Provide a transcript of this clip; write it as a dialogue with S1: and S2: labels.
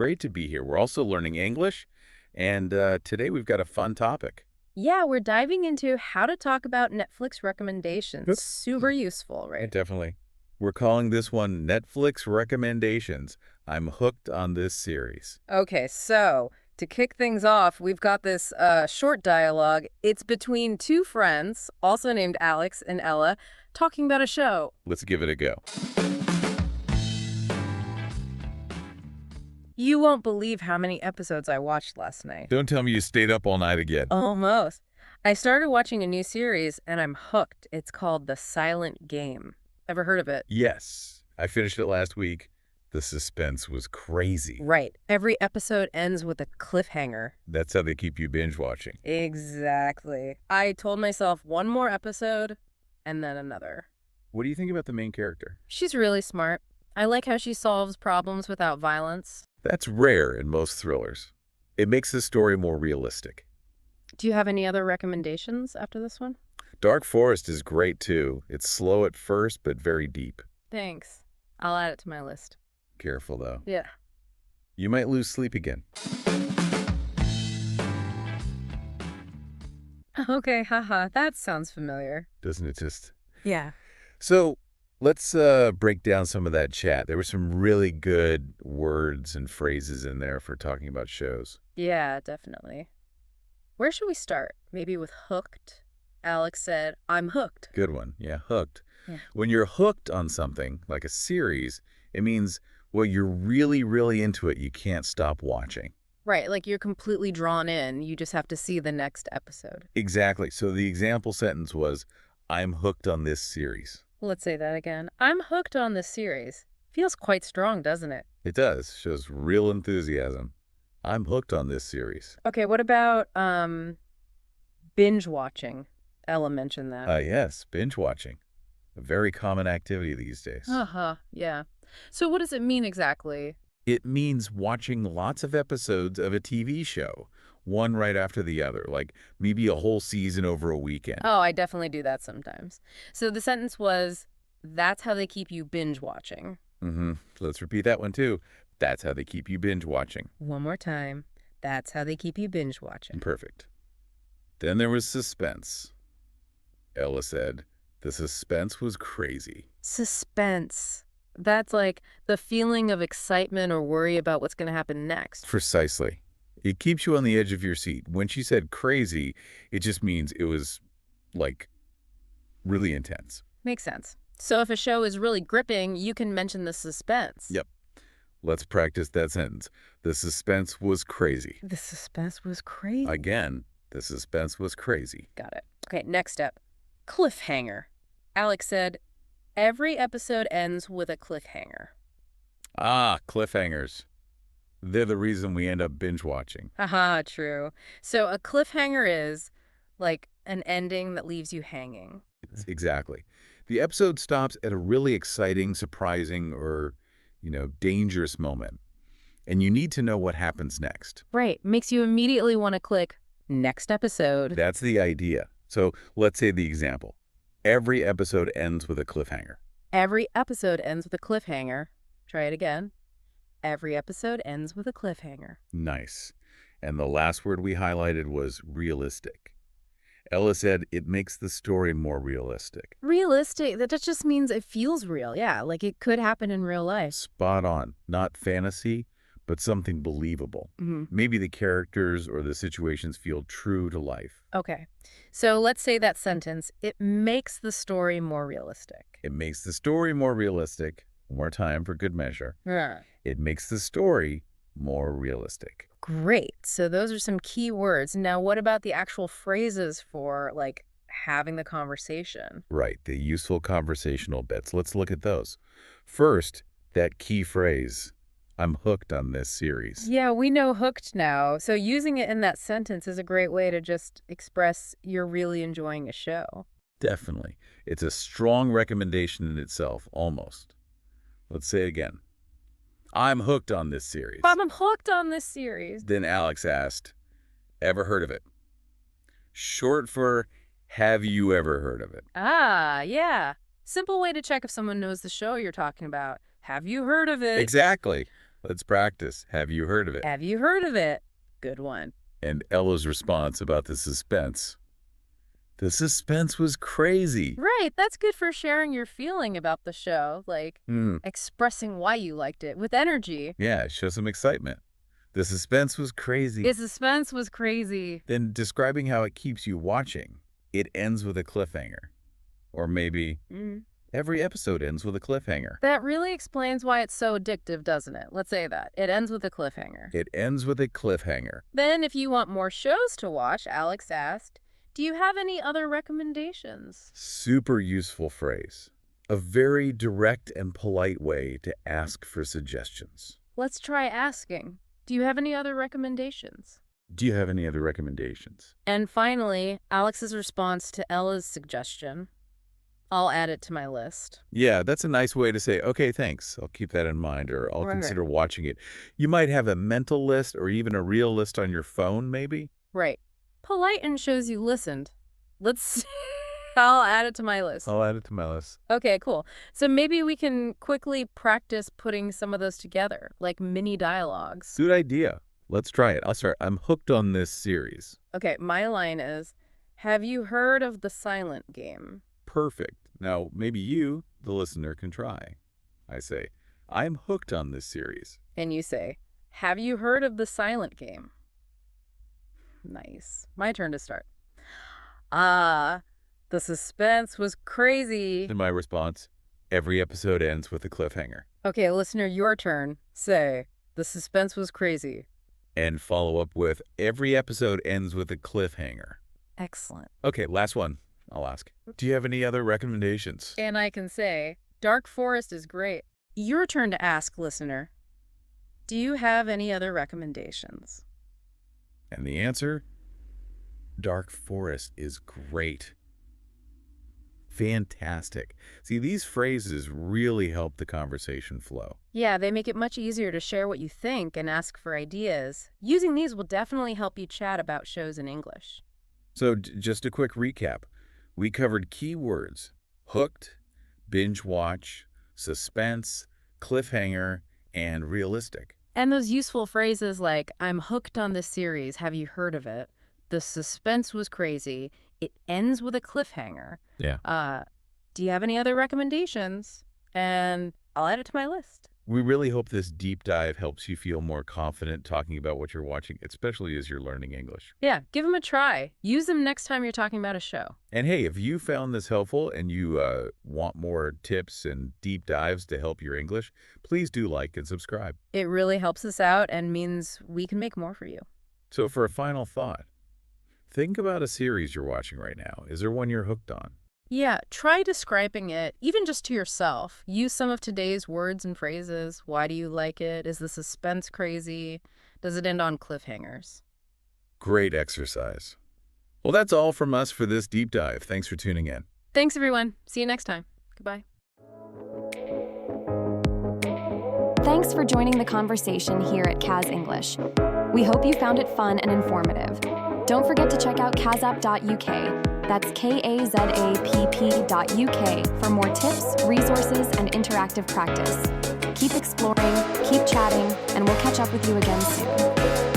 S1: great to be here. We're also learning English, and today we've got a fun topic.
S2: Yeah, we're diving into how to talk about Netflix
S1: Good.
S2: recommendations. Super useful,
S1: Yeah,
S2: right?
S1: definitely. We're calling this one Netflix Recommendations. I'm hooked on this series.
S2: Okay, so to kick things off, we've got this short dialogue. It's between two friends, also named Alex and Ella, talking about a show.
S1: Let's give it a go.
S2: You won't believe how many episodes I watched last night.
S1: Don't tell me you stayed up all night again.
S2: Almost. I started watching a new series and I'm hooked. It's called The Silent Game. Ever heard of it?
S1: Yes, I finished it last week. The suspense was crazy.
S2: Right. Every episode ends with a cliffhanger.
S1: That's how they keep you binge watching.
S2: Exactly. I told myself one more episode and then another.
S1: What do you think about the main character?
S2: She's really smart. I like how she solves problems without violence.
S1: That's rare in most thrillers. It makes the story more realistic.
S2: Do you have any other recommendations after this one?
S1: Dark Forest is great too. It's slow at first, but very deep.
S2: Thanks. I'll add it to my list.
S1: Careful though.
S2: Yeah.
S1: You might lose sleep again.
S2: Okay, haha. That sounds familiar.
S1: Doesn't it just?
S2: Yeah.
S1: So let's break down some of that chat. There were some really good words and phrases in there for talking about shows.
S2: Yeah, definitely. Where should we start? Maybe with hooked? Alex said, I'm hooked.
S1: Good one. Yeah, hooked.
S2: Yeah.
S1: When you're hooked on something, like a series, it means, well, you're really, really into it. You can't stop watching.
S2: Right, like you're completely drawn in. You just have to see the next episode.
S1: Exactly. So the example sentence was, I'm hooked on this series.
S2: Let's say that again. I'm hooked on this series. Feels quite strong, doesn't it?
S1: It does. Shows real enthusiasm. I'm hooked on this series.
S2: Okay, what about binge watching? Ella mentioned that.
S1: Yes, binge watching. A very common activity these days.
S2: Uh-huh, yeah. So what does it mean exactly?
S1: It means watching lots of episodes of a TV show, one right after the other, like maybe a whole season over a weekend.
S2: Oh, I definitely do that sometimes. So the sentence was, that's how they keep you binge watching.
S1: Let's repeat that one too. That's how they keep you binge watching.
S2: One more time. That's how they keep you binge watching.
S1: Perfect. Then there was suspense. Ella said, the suspense was crazy.
S2: Suspense. That's like the feeling of excitement or worry about what's going to happen next.
S1: Precisely. It keeps you on the edge of your seat. When she said crazy, it just means it was, like, really intense.
S2: Makes sense. So if a show is really gripping, you can mention the suspense.
S1: Yep. Let's practice that sentence. The suspense was crazy.
S2: The suspense was crazy.
S1: Again, the suspense was crazy.
S2: Got it. Okay, next step. Cliffhanger. Alex said, every episode ends with a cliffhanger.
S1: Ah, cliffhangers. They're the reason we end up binge watching.
S2: Haha, true. So a cliffhanger is like an ending that leaves you hanging.
S1: Exactly. The episode stops at a really exciting, surprising, or, dangerous moment. And you need to know what happens next.
S2: Right. Makes you immediately want to click next episode.
S1: That's the idea. So let's say the example. Every episode ends with a cliffhanger.
S2: Every episode ends with a cliffhanger. Try it again. Every episode ends with a cliffhanger.
S1: Nice. And the last word we highlighted was realistic. Ella said it makes the story more realistic.
S2: Realistic, that just means it feels real. Yeah, like it could happen in real life.
S1: Spot on. Not fantasy, but something believable. Maybe the characters or the situations feel true to life.
S2: Okay. So let's say that sentence, it makes the story more realistic.
S1: It makes the story more realistic. One more time for good measure.
S2: Yeah.
S1: It makes the story more realistic.
S2: Great. So those are some key words. Now, what about the actual phrases for, like, having the conversation?
S1: Right, the useful conversational bits. Let's look at those. First, that key phrase, I'm hooked on this series.
S2: Yeah, we know hooked now. So using it in that sentence is a great way to just express you're really enjoying a show.
S1: Definitely. It's a strong recommendation in itself, almost. Let's say it again. I'm hooked on this series.
S2: I'm hooked on this series.
S1: Then Alex asked, ever heard of it? Short for, have you ever heard of it?
S2: Ah, yeah. Simple way to check if someone knows the show you're talking about. Have you heard of it?
S1: Exactly. Let's practice. Have you heard of it?
S2: Have you heard of it? Good one.
S1: And Ella's response about the suspense. The suspense was crazy.
S2: Right, that's good for sharing your feeling about the show, like
S1: Hmm.
S2: expressing why you liked it with energy.
S1: Yeah, show some excitement. The suspense was crazy.
S2: The suspense was crazy.
S1: Then describing how it keeps you watching. It ends with a cliffhanger. Or maybe every episode ends with a cliffhanger.
S2: That really explains why it's so addictive, doesn't it? Let's say that. It ends with a cliffhanger.
S1: It ends with a cliffhanger.
S2: Then, if you want more shows to watch, Alex asked, do you have any other recommendations?
S1: Super useful phrase. A very direct and polite way to ask for suggestions.
S2: Let's try asking. Do you have any other recommendations?
S1: Do you have any other recommendations?
S2: And finally, Alex's response to Ella's suggestion. I'll add it to my list.
S1: Yeah, that's a nice way to say, okay, thanks. I'll keep that in mind, or I'll
S2: Right.
S1: consider watching it. You might have a mental list or even a real list on your phone, maybe?
S2: Right. Polite and shows you listened. I'll add it to my list.
S1: I'll add it to my list.
S2: Okay, cool. So maybe we can quickly practice putting some of those together, like mini dialogues.
S1: Good idea. Let's try it. I'll start. I'm hooked on this series.
S2: Okay, my line is, have you heard of the silent game?
S1: Perfect. Now, maybe you, the listener, can try. I say, I'm hooked on this series.
S2: And you say, have you heard of the silent game? Nice. My turn to start. The suspense was crazy.
S1: In my response, every episode ends with a cliffhanger.
S2: Okay, listener, your turn. Say, the suspense was crazy.
S1: And follow up with, every episode ends with a cliffhanger.
S2: Excellent.
S1: Okay, last one. I'll ask. Do you have any other recommendations?
S2: And I can say, Dark Forest is great. Your turn to ask, listener. Do you have any other recommendations?
S1: And the answer, Dark Forest is great. Fantastic. See, these phrases really help the conversation flow.
S2: Yeah, they make it much easier to share what you think and ask for ideas. Using these will definitely help you chat about shows in English.
S1: So just a quick recap. We covered key words: hooked, binge watch, suspense, cliffhanger, and realistic.
S2: And those useful phrases like, I'm hooked on this series, have you heard of it? The suspense was crazy. It ends with a cliffhanger.
S1: Yeah.
S2: Do you have any other recommendations? And I'll add it to my list.
S1: We really hope this deep dive helps you feel more confident talking about what you're watching, especially as you're learning English.
S2: Yeah, give them a try. Use them next time you're talking about a show.
S1: And hey, if you found this helpful and you want more tips and deep dives to help your English, please do like and subscribe.
S2: It really helps us out and means we can make more for you.
S1: So for a final thought, think about a series you're watching right now. Is there one you're hooked on?
S2: Yeah, try describing it, even just to yourself. Use some of today's words and phrases. Why do you like it? Is the suspense crazy? Does it end on cliffhangers?
S1: Great exercise. Well, that's all from us for this deep dive. Thanks for tuning in.
S2: Thanks, everyone. See you next time. Goodbye.
S3: Thanks for joining the conversation here at Kaz English. We hope you found it fun and informative. Don't forget to check out kazapp.uk. That's kazapp.uk for more tips, resources, and interactive practice. Keep exploring, keep chatting, and we'll catch up with you again soon.